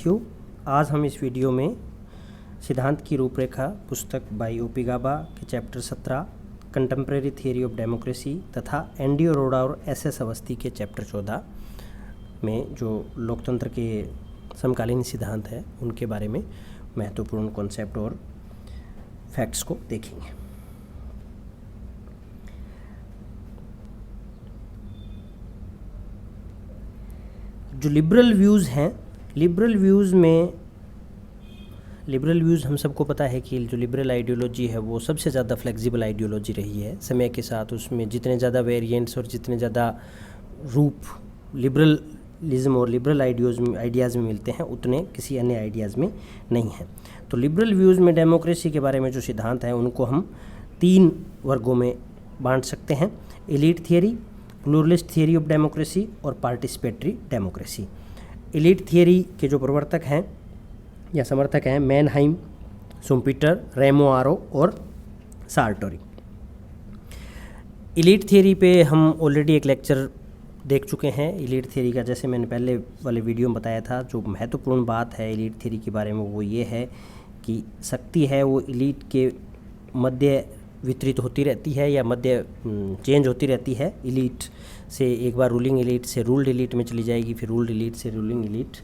क्यों आज हम इस वीडियो में सिद्धांत की रूपरेखा पुस्तक बाई ओपी गाबा के chapter 17 contemporary theory of democracy तथा एनडी अरोड़ा और एस अवस्थी के चैप्टर 14 में जो लोकतंत्र के समकालीन सिद्धांत हैं उनके बारे में महत्वपूर्ण कॉन्सेप्ट और फैक्ट्स को देखेंगे। जो लिबरल व्यूज़ हैं, लिबरल व्यूज़ हम सबको पता है कि जो लिबरल आइडियोलॉजी है वो सबसे ज़्यादा फ्लेक्सिबल आइडियोलॉजी रही है। समय के साथ उसमें जितने ज़्यादा वेरिएंट्स और जितने ज़्यादा रूप लिबरलिज्म और लिबरल आइडियाज़ में मिलते हैं उतने किसी अन्य आइडियाज़ में नहीं हैं। तो लिबरल व्यूज़ में डेमोक्रेसी के बारे में जो सिद्धांत हैं उनको हम 3 वर्गों में बांट सकते हैं: elite theory, pluralist theory of democracy और पार्टिसिपेटरी डेमोक्रेसी। एलीट थियरी के जो प्रवर्तक हैं या समर्थक हैं मैनहाइम, शुम्पीटर, रेमो और सार्टोरी। एलीट थियरी पे हम ऑलरेडी एक लेक्चर देख चुके हैं। एलीट थियरी का जैसे मैंने पहले वाले वीडियो में बताया था, जो महत्वपूर्ण बात है एलीट थियरी के बारे में वो ये है कि शक्ति है वो एलीट के मध्य वितरित होती रहती है या मध्य चेंज होती रहती है। एलीट से एक बार रूलिंग एलीट से रूल्ड एलीट में चली जाएगी, फिर रूल्ड एलीट से रूलिंग एलीट,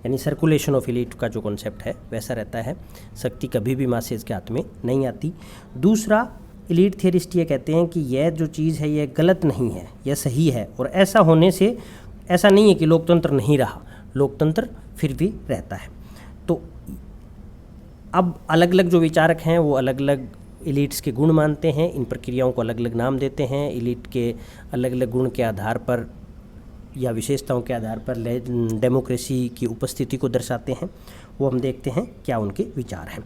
यानी सर्कुलेशन ऑफ एलीट का जो कॉन्सेप्ट है वैसा रहता है। शक्ति कभी भी मासेज के हाथ में नहीं आती। दूसरा, एलीट थियरिस्ट ये कहते हैं कि यह जो चीज़ है यह गलत नहीं है, यह सही है, और ऐसा होने से ऐसा नहीं है कि लोकतंत्र नहीं रहा, लोकतंत्र फिर भी रहता है। तो अब अलग अलग जो विचारक हैं वो अलग अलग एलीट्स के गुण मानते हैं, इन प्रक्रियाओं को अलग अलग नाम देते हैं। एलीट के अलग अलग गुण के आधार पर या विशेषताओं के आधार पर डेमोक्रेसी की उपस्थिति को दर्शाते हैं। वो हम देखते हैं क्या उनके विचार हैं।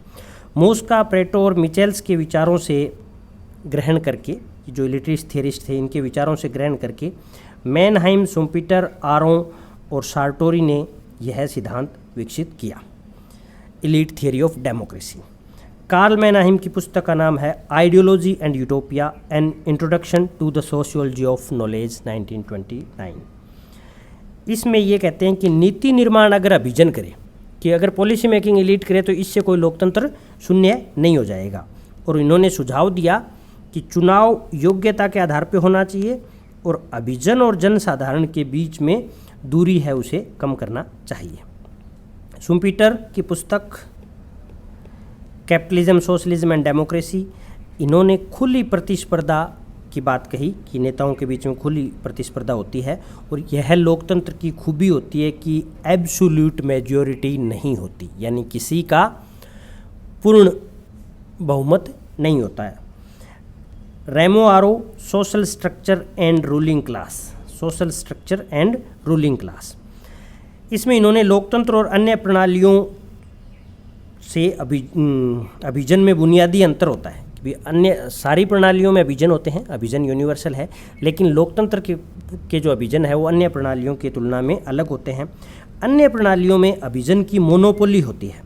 मोस्का, प्रेटो और मिचेल्स के विचारों से ग्रहण करके, जो एलिटिस्ट थियरिस्ट थे इनके विचारों से ग्रहण करके मैनहाइम, शुम्पीटर, आरों और सार्टोरी ने यह सिद्धांत विकसित किया, elite theory of democracy. Karl Mannheim की पुस्तक का नाम है ideology and utopia, an introduction to the sociology of knowledge 1929। इसमें ये कहते हैं कि नीति निर्माण अगर अभिजन करे, कि अगर पॉलिसी मेकिंग एलीट करे तो इससे कोई लोकतंत्र शून्य नहीं हो जाएगा। और इन्होंने सुझाव दिया कि चुनाव योग्यता के आधार पर होना चाहिए और अभिजन और जनसाधारण के बीच में दूरी है उसे कम करना चाहिए। शुम्पीटर की पुस्तक कैपिटलिज्म, सोशलिज्म एंड डेमोक्रेसी, इन्होंने खुली प्रतिस्पर्धा की बात कही कि नेताओं के बीच में खुली प्रतिस्पर्धा होती है और यह लोकतंत्र की खूबी होती है कि एब्सोल्यूट मेजॉरिटी नहीं होती, यानी किसी का पूर्ण बहुमत नहीं होता है। रेमो, social structure and ruling class, social structure and ruling class, इसमें इन्होंने लोकतंत्र और अन्य प्रणालियों से अभिजन में बुनियादी अंतर होता है कि अन्य सारी प्रणालियों में अभिजन होते हैं, अभिजन यूनिवर्सल है, लेकिन लोकतंत्र के जो अभिजन है वो अन्य प्रणालियों की तुलना में अलग होते हैं। अन्य प्रणालियों में अभिजन की मोनोपोली होती है,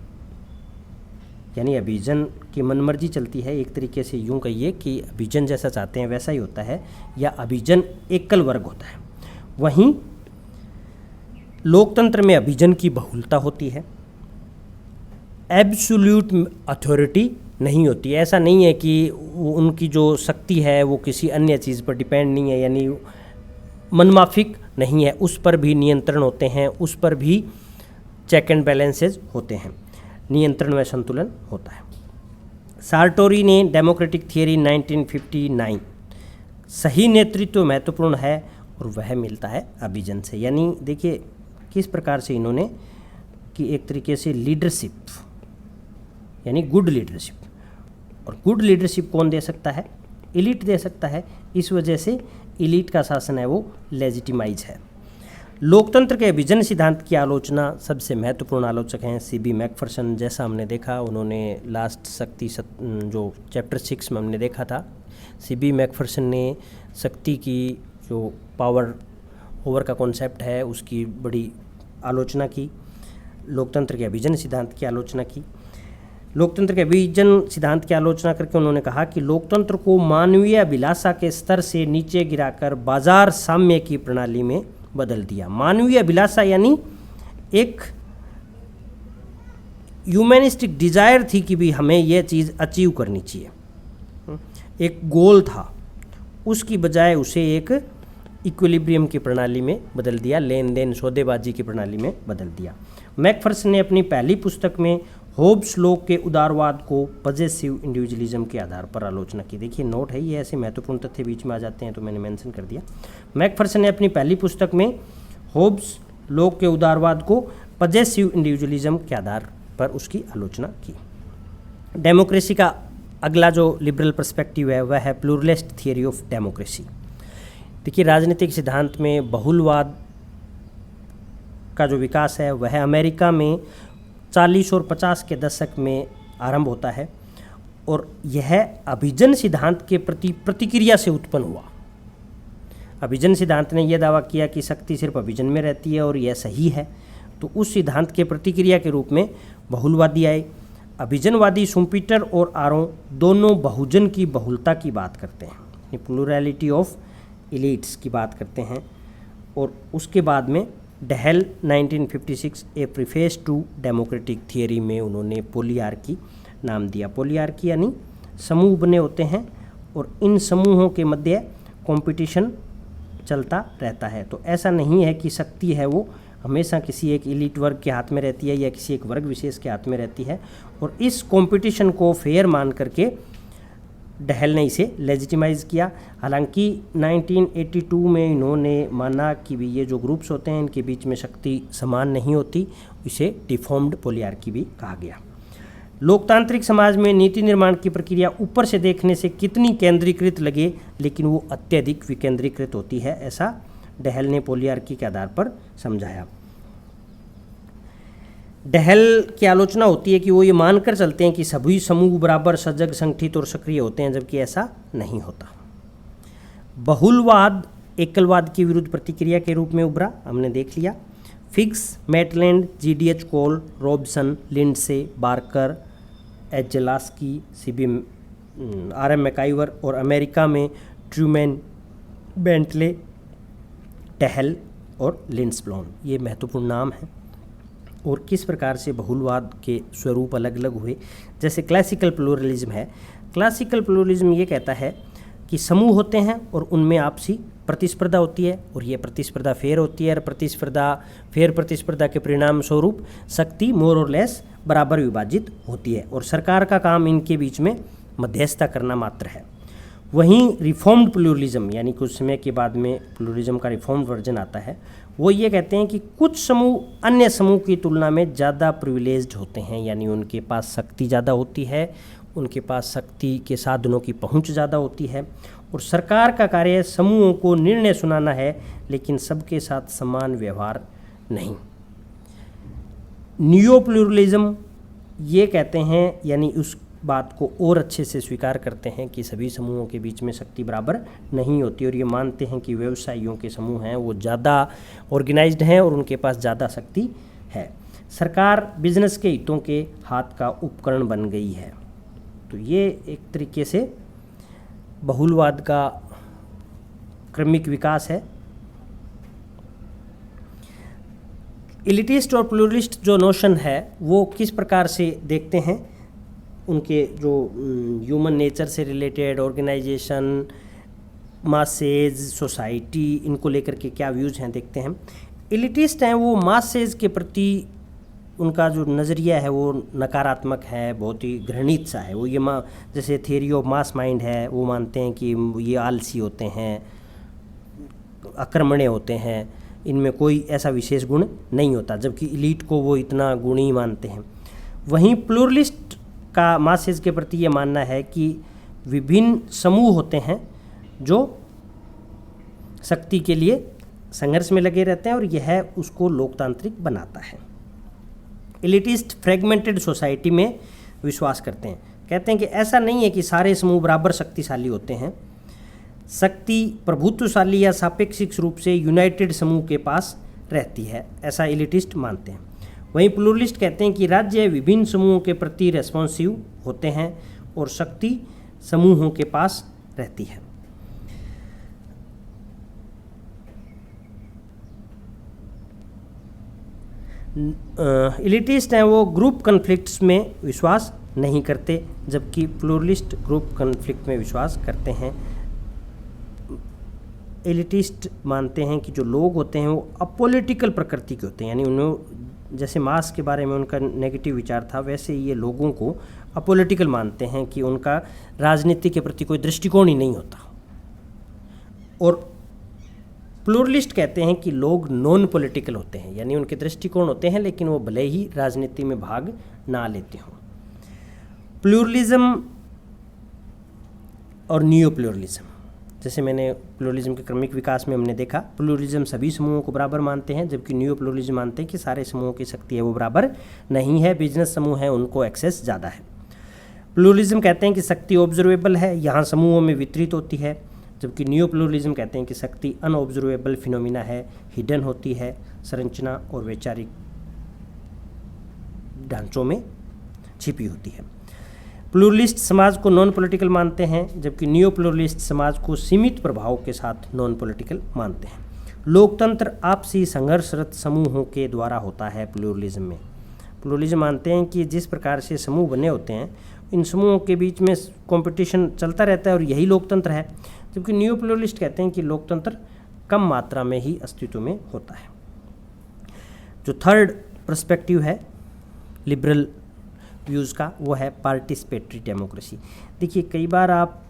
यानी अभिजन की मनमर्जी चलती है। एक तरीके से यूँ कहिए कि अभिजन जैसा चाहते हैं वैसा ही होता है, या अभिजन एकल वर्ग होता है। वहीं लोकतंत्र में अभिजन की बहुलता होती है, एब्सोल्यूट अथॉरिटी नहीं होती है। ऐसा नहीं है कि उनकी जो शक्ति है वो किसी अन्य चीज़ पर डिपेंड नहीं है, यानी मनमाफिक नहीं है, उस पर भी नियंत्रण होते हैं, उस पर भी चेक एंड बैलेंसेज होते हैं, नियंत्रण व संतुलन होता है। सार्टोरी ने डेमोक्रेटिक थियरी 1959, सही नेतृत्व महत्वपूर्ण है और वह मिलता है अभिजन से। यानी देखिए किस प्रकार से इन्होंने कि एक तरीके से लीडरशिप, यानी गुड लीडरशिप, और गुड लीडरशिप कौन दे सकता है? एलीट दे सकता है। इस वजह से एलीट का शासन है वो लेजिटिमाइज है। लोकतंत्र के अभिजन सिद्धांत की आलोचना सबसे महत्वपूर्ण आलोचक हैं सीबी मैकफर्सन। जैसा हमने देखा, उन्होंने लास्ट शक्ति जो चैप्टर 6 में हमने देखा था, सीबी मैकफर्सन ने शक्ति की जो पावर ओवर का कॉन्सेप्ट है उसकी बड़ी आलोचना की, लोकतंत्र के अभिजन सिद्धांत की आलोचना की। लोकतंत्र के अभिजन सिद्धांत की आलोचना करके उन्होंने कहा कि लोकतंत्र को मानवीय अभिलाषा के स्तर से नीचे गिराकर बाजार साम्य की प्रणाली में बदल दिया। मानवीय अभिलाषा यानी एक ह्यूमैनिस्टिक डिज़ायर थी कि भी हमें यह चीज़ अचीव करनी चाहिए, एक गोल था, उसकी बजाय उसे एक इक्विलिब्रियम की प्रणाली में बदल दिया, लेन देन सौदेबाजी की प्रणाली में बदल दिया। मैकफर्सन ने अपनी पहली पुस्तक में होब्स लोक के उदारवाद को पजेसिव इंडिविजुअलिज्म के आधार पर आलोचना की। देखिए नोट है, ये ऐसे महत्वपूर्ण तथ्य बीच में आ जाते हैं तो मैंने मेंशन कर दिया। मैकफर्सन ने अपनी पहली पुस्तक में होब्स लोक के उदारवाद को पजेसिव इंडिविजुअलिज्म के आधार पर उसकी आलोचना की। डेमोक्रेसी का अगला जो लिबरल पर्सपेक्टिव है वह है प्लूरलिस्ट थियरी ऑफ डेमोक्रेसी। देखिए राजनीतिक सिद्धांत में बहुलवाद का जो विकास है वह अमेरिका में 40 और 50 के दशक में आरंभ होता है और यह अभिजन सिद्धांत के प्रति प्रतिक्रिया से उत्पन्न हुआ। अभिजन सिद्धांत ने यह दावा किया कि शक्ति सिर्फ अभिजन में रहती है और यह सही है, तो उस सिद्धांत के प्रतिक्रिया के रूप में बहुलवादी आए। अभिजनवादी शुम्पीटर और आरों दोनों बहुजन की बहुलता की बात करते हैं, प्लूरैलिटी ऑफ इलीट्स की बात करते हैं। और उसके बाद में डहेल 1956 ए प्रीफेस टू डेमोक्रेटिक थियरी में उन्होंने पोलियार्की नाम दिया। पोलियार्की यानी समूह बने होते हैं और इन समूहों के मध्य कंपटीशन चलता रहता है। तो ऐसा नहीं है कि शक्ति है वो हमेशा किसी एक एलीट वर्ग के हाथ में रहती है या किसी एक वर्ग विशेष के हाथ में रहती है, और इस कंपटीशन को फेयर मान करके डहेल ने इसे लेजिटिमाइज किया। हालांकि 1982 में इन्होंने माना कि भी ये जो ग्रुप्स होते हैं इनके बीच में शक्ति समान नहीं होती, इसे डिफॉर्म्ड पोलियार्की भी कहा गया। लोकतांत्रिक समाज में नीति निर्माण की प्रक्रिया ऊपर से देखने से कितनी केंद्रीकृत लगे, लेकिन वो अत्यधिक विकेंद्रीकृत होती है, ऐसा डहेल ने पोलियार्की के आधार पर समझाया। डहेल की आलोचना होती है कि वो ये मानकर चलते हैं कि सभी समूह बराबर सजग, संगठित और सक्रिय होते हैं, जबकि ऐसा नहीं होता। बहुलवाद एकलवाद की विरुद्ध प्रतिक्रिया के रूप में उभरा, हमने देख लिया। Figgis, Maitland, GDH Cole, Robson, Lindsay, Barker, एजलास्की, CB RM मैकाइवर और अमेरिका में ट्रूमैन, बेंटले, डहेल और लिंड्सब्लॉम, ये महत्वपूर्ण नाम हैं। और किस प्रकार से बहुलवाद के स्वरूप अलग अलग हुए। जैसे क्लासिकल प्लूरलिज्म है, क्लासिकल प्लूरलिज्म ये कहता है कि समूह होते हैं और उनमें आपसी प्रतिस्पर्धा होती है और ये प्रतिस्पर्धा फेयर होती है, और फेयर प्रतिस्पर्धा के परिणाम स्वरूप शक्ति मोर और लेस बराबर विभाजित होती है और सरकार का काम इनके बीच में मध्यस्थता करना मात्र है। वहीं रिफॉर्म्ड प्लूरलिज्म यानी कुछ समय के बाद में प्लूरलिज्म का रिफॉर्म्ड वर्जन आता है, वो ये कहते हैं कि कुछ समूह अन्य समूह की तुलना में ज़्यादा प्रिविलेज्ड होते हैं, यानी उनके पास शक्ति ज़्यादा होती है, उनके पास शक्ति के साधनों की पहुंच ज़्यादा होती है और सरकार का कार्य समूहों को निर्णय सुनाना है, लेकिन सबके साथ समान व्यवहार नहीं। नियो प्लूरलिज्म ये कहते हैं, यानी उस बात को और अच्छे से स्वीकार करते हैं कि सभी समूहों के बीच में शक्ति बराबर नहीं होती, और ये मानते हैं कि व्यवसायियों के समूह हैं वो ज़्यादा ऑर्गेनाइज्ड हैं और उनके पास ज़्यादा शक्ति है। सरकार बिजनेस के हितों के हाथ का उपकरण बन गई है। तो ये एक तरीके से बहुलवाद का क्रमिक विकास है। एलिटिस्ट और प्लूरलिस्ट जो नोशन है वो किस प्रकार से देखते हैं, उनके जो ह्यूमन नेचर से रिलेटेड ऑर्गेनाइजेशन, मासेज, सोसाइटी, इनको लेकर के क्या व्यूज़ हैं देखते हैं। एलिटिस्ट हैं वो मासेज के प्रति उनका जो नज़रिया है वो नकारात्मक है, बहुत ही घृणित सा है। वो ये जैसे थियरी ऑफ मास माइंड है, वो मानते हैं कि ये आलसी होते हैं, आक्रमणे होते हैं, इनमें कोई ऐसा विशेष गुण नहीं होता, जबकि एलीट को वो इतना गुणी मानते हैं। वहीं प्लूरलिस्ट का मासेज के प्रति ये मानना है कि विभिन्न समूह होते हैं जो शक्ति के लिए संघर्ष में लगे रहते हैं और यह उसको लोकतांत्रिक बनाता है। एलिटिस्ट फ्रेगमेंटेड सोसाइटी में विश्वास करते हैं, कहते हैं कि ऐसा नहीं है कि सारे समूह बराबर शक्तिशाली होते हैं। शक्ति प्रभुत्वशाली या सापेक्षिक रूप से यूनाइटेड समूह के पास रहती है, ऐसा एलिटिस्ट मानते हैं। वहीं प्लूरलिस्ट कहते हैं कि राज्य विभिन्न समूहों के प्रति रेस्पॉन्सिव होते हैं और शक्ति समूहों के पास रहती है। एलिटिस्ट हैं वो ग्रुप कन्फ्लिक्ट्स में विश्वास नहीं करते, जबकि प्लूरलिस्ट ग्रुप कन्फ्लिक्ट में विश्वास करते हैं। एलिटिस्ट मानते हैं कि जो लोग होते हैं वो अपॉलिटिकल प्रकृति के होते हैं, यानी उन्हें जैसे मास के बारे में उनका नेगेटिव विचार था, वैसे ये लोगों को अपॉलिटिकल मानते हैं कि उनका राजनीति के प्रति कोई दृष्टिकोण ही नहीं होता। और प्लूरलिस्ट कहते हैं कि लोग नॉन पॉलिटिकल होते हैं, यानी उनके दृष्टिकोण होते हैं लेकिन वो भले ही राजनीति में भाग ना लेते हों। प्लूरलिज्म और नियो प्लूरलिज्म, जैसे मैंने प्लूरलिज्म के क्रमिक विकास में हमने देखा, प्लूरलिज्म सभी समूहों को बराबर मानते हैं, जबकि नियो प्लूरलिज्म मानते हैं कि सारे समूहों की शक्ति है वो बराबर नहीं है, बिजनेस समूह है उनको एक्सेस ज़्यादा है। प्लूरलिज्म कहते हैं कि शक्ति ऑब्जर्वेबल है, यहाँ समूहों में वितरित होती है, जबकि नियो प्लूरलिज्म कहते हैं कि शक्ति अनऑब्जर्वेबल फिनोमिना है, हिडन होती है, संरचना और वैचारिक ढांचों में छिपी होती है। प्लूरलिस्ट समाज को नॉन पॉलिटिकल मानते हैं, जबकि नियो प्लूरलिस्ट समाज को सीमित प्रभाव के साथ नॉन पॉलिटिकल मानते हैं। लोकतंत्र आपसी संघर्षरत समूहों के द्वारा होता है। प्लूरलिज्म में प्लूरलिज्म मानते हैं कि जिस प्रकार से समूह बने होते हैं इन समूहों के बीच में कंपटीशन चलता रहता है और यही लोकतंत्र है, जबकि नियो प्लूरलिस्ट कहते हैं कि लोकतंत्र कम मात्रा में ही अस्तित्व में होता है। जो थर्ड पर्सपेक्टिव है लिबरल व्यूज़ का, वो है पार्टिसिपेटरी डेमोक्रेसी। देखिए कई बार आप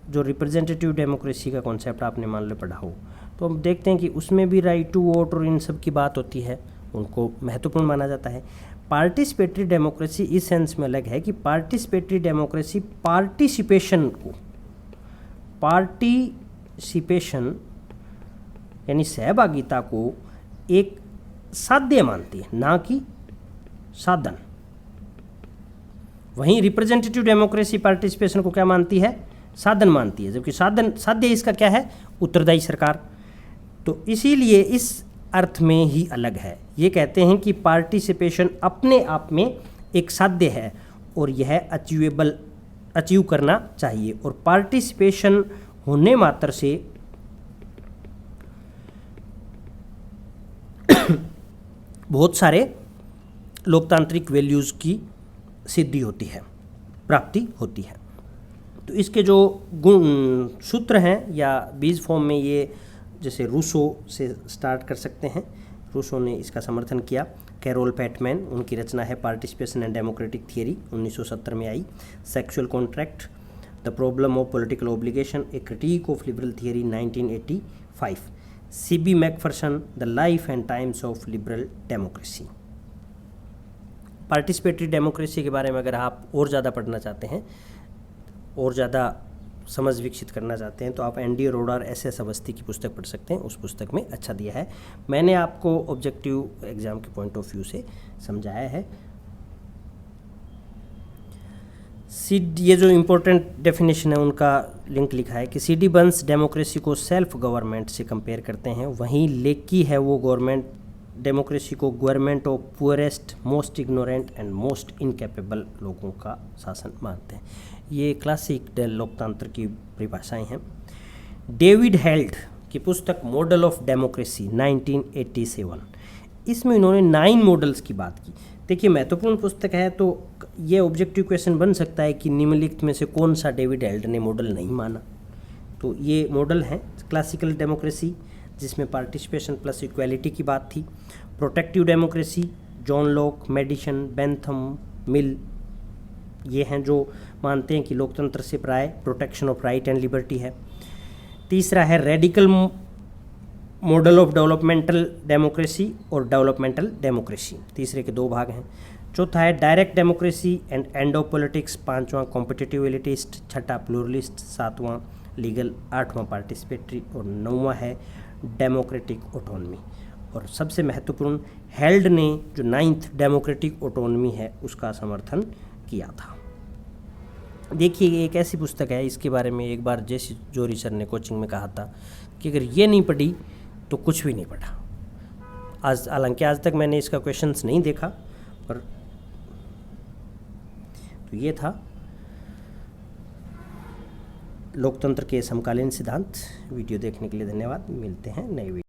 जो रिप्रेजेंटेटिव डेमोक्रेसी का कॉन्सेप्ट आपने मान लो पढ़ा हो, तो हम देखते हैं कि उसमें भी राइट टू वोट और इन सब की बात होती है, उनको महत्वपूर्ण माना जाता है। पार्टिसिपेटरी डेमोक्रेसी इस सेंस में अलग है कि पार्टिसिपेटरी डेमोक्रेसी पार्टिसिपेशन यानी सहभागिता को एक साध्य मानती है, ना कि साधन। वहीं रिप्रेजेंटेटिव डेमोक्रेसी पार्टिसिपेशन को क्या मानती है? साधन मानती है, जबकि साध्य इसका क्या है? उत्तरदायी सरकार। तो इसीलिए इस अर्थ में ही अलग है। ये कहते हैं कि पार्टिसिपेशन अपने आप में एक साध्य है और यह अचीव करना चाहिए, और पार्टिसिपेशन होने मात्र से बहुत सारे लोकतांत्रिक वैल्यूज़ की सिद्धि होती है, प्राप्ति होती है। तो इसके जो गुण सूत्र हैं या बीज फॉर्म में, ये जैसे रूसो से स्टार्ट कर सकते हैं। रूसो ने इसका समर्थन किया। कैरोल पैटमैन, उनकी रचना है पार्टिसिपेशन एंड डेमोक्रेटिक थियरी, 1970 में आई। Sexual contract, the problem of political obligation, a critique of liberal theory, 1985। CB Macpherson, the life and times of liberal democracy. Participatory democracy के बारे में अगर आप और ज़्यादा पढ़ना चाहते हैं, और ज़्यादा समझ विकसित करना चाहते हैं, तो आप एनडी अरोड़ा और एस अवस्थी की पुस्तक पढ़ सकते हैं। उस पुस्तक में अच्छा दिया है। मैंने आपको ऑब्जेक्टिव एग्जाम के पॉइंट ऑफ व्यू से समझाया है। ये जो इम्पोर्टेंट डेफिनेशन है उनका लिंक लिखा है कि सीडी बंस डेमोक्रेसी को सेल्फ गवर्नमेंट से कंपेयर करते हैं, वहीं लेकी है वो गवर्नमेंट डेमोक्रेसी को government of poorest, most ignorant and most incapable लोगों का शासन मानते हैं। ये क्लासिक लोकतंत्र की परिभाषाएं हैं। डेविड हेल्ड की पुस्तक मॉडल ऑफ डेमोक्रेसी, 1987, इसमें इन्होंने 9 मॉडल्स की बात की। देखिए महत्वपूर्ण पुस्तक है, तो ये ऑब्जेक्टिव क्वेश्चन बन सकता है कि निम्नलिखित में से कौन सा डेविड हेल्ड ने मॉडल नहीं माना। तो ये मॉडल हैं क्लासिकल डेमोक्रेसी, जिसमें पार्टिसिपेशन प्लस इक्वालिटी की बात थी। Protective democracy, John Locke, Madison, Bentham, Mill, ये हैं जो मानते हैं कि लोकतंत्र से प्राय protection of right and liberty है। तीसरा है radical model of developmental democracy और डेवलपमेंटल डेमोक्रेसी, तीसरे के 2 भाग हैं। चौथा है direct democracy and end of politics, 5वां कॉम्पिटिटिव एलिटिस्ट, 6ठा प्लूरलिस्ट, 7वां लीगल, 8वां पार्टिसिपेटरी और 9वां है डेमोक्रेटिक ऑटोनमी। और सबसे महत्वपूर्ण, हेल्ड ने जो 9th डेमोक्रेटिक ऑटोनमी है उसका समर्थन किया था। देखिए ये एक ऐसी पुस्तक है, इसके बारे में एक बार जैसी जोरी सर ने कोचिंग में कहा था कि अगर ये नहीं पढ़ी तो कुछ भी नहीं पढ़ा। हालांकि आज तक मैंने इसका क्वेश्चंस नहीं देखा, पर तो ये था लोकतंत्र के समकालीन सिद्धांत। वीडियो देखने के लिए धन्यवाद। मिलते हैं नए वीडियो।